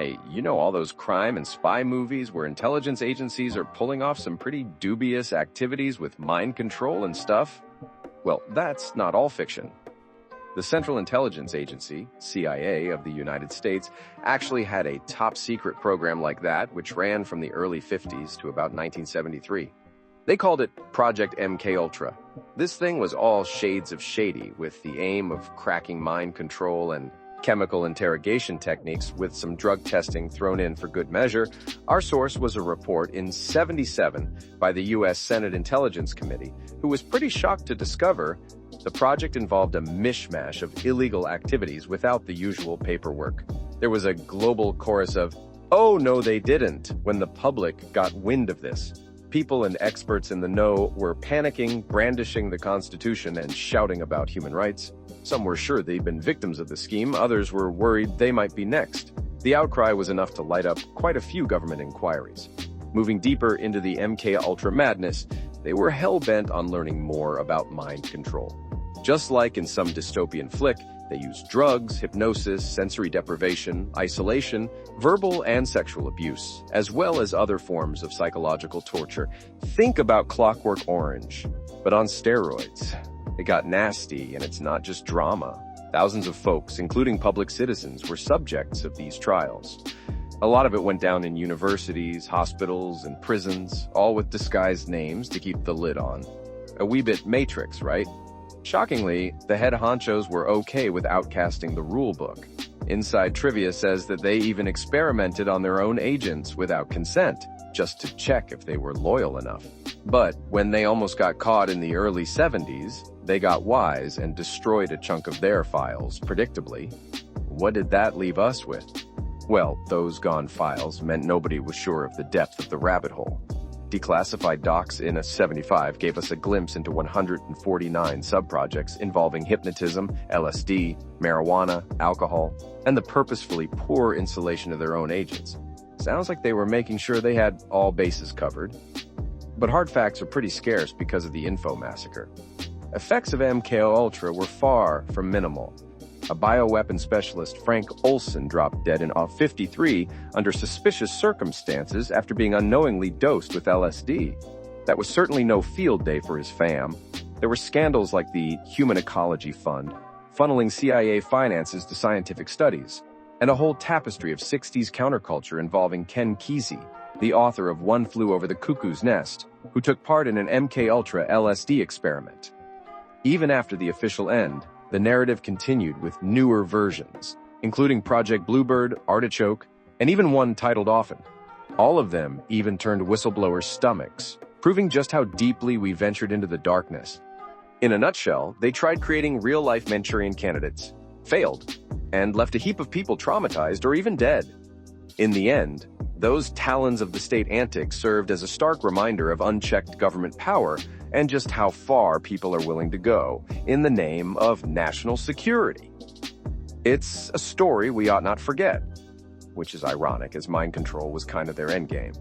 Hey, you know all those crime and spy movies where intelligence agencies are pulling off some pretty dubious activities with mind control and stuff? Well, that's not all fiction. The Central Intelligence Agency, CIA, of the United States actually had a top-secret program like that, which ran from the early 50s to about 1973. They called it Project MKUltra. This thing was all shades of shady, with the aim of cracking mind control and chemical interrogation techniques with some drug testing thrown in for good measure. Our source was a report in '77 by the U.S. Senate Intelligence Committee, who was pretty shocked to discover the project involved a mishmash of illegal activities without the usual paperwork. There was a global chorus of, "Oh, no, they didn't," when the public got wind of this. People and experts in the know were panicking, brandishing the Constitution, and shouting about human rights. Some were sure they'd been victims of the scheme, others were worried they might be next. The outcry was enough to light up quite a few government inquiries. Moving deeper into the MKUltra madness, they were hell-bent on learning more about mind control. Just like in some dystopian flick, they used drugs, hypnosis, sensory deprivation, isolation, verbal and sexual abuse, as well as other forms of psychological torture. Think about Clockwork Orange, but on steroids. It got nasty, and it's not just drama. Thousands of folks, including public citizens, were subjects of these trials. A lot of it went down in universities, hospitals, and prisons, all with disguised names to keep the lid on. A wee bit Matrix, right? Shockingly, the head honchos were okay with outcasting the rule book. Inside trivia says that they even experimented on their own agents without consent, just to check if they were loyal enough. But when they almost got caught in the early 70s, they got wise and destroyed a chunk of their files, predictably. What did that leave us with? Well, those gone files meant nobody was sure of the depth of the rabbit hole. Declassified docs in a '75 gave us a glimpse into 149 subprojects involving hypnotism, LSD, marijuana, alcohol, and the purposefully poor installation of their own agents. Sounds like they were making sure they had all bases covered. But hard facts are pretty scarce because of the info massacre. Effects of MKUltra were far from minimal. A bioweapon specialist, Frank Olson, dropped dead in 1953 under suspicious circumstances after being unknowingly dosed with LSD. That was certainly no field day for his fam. There were scandals like the Human Ecology Fund, funneling CIA finances to scientific studies, and a whole tapestry of '60s counterculture involving Ken Kesey, the author of One Flew Over the Cuckoo's Nest, who took part in an MKUltra LSD experiment. Even after the official end, the narrative continued with newer versions, including Project Bluebird, Artichoke, and even one titled Often. All of them even turned whistleblowers' stomachs, proving just how deeply we ventured into the darkness. In a nutshell, they tried creating real-life Manchurian candidates, failed, and left a heap of people traumatized or even dead. In the end, those talons of the state antics served as a stark reminder of unchecked government power and just how far people are willing to go in the name of national security. It's a story we ought not forget, which is ironic as mind control was kind of their endgame.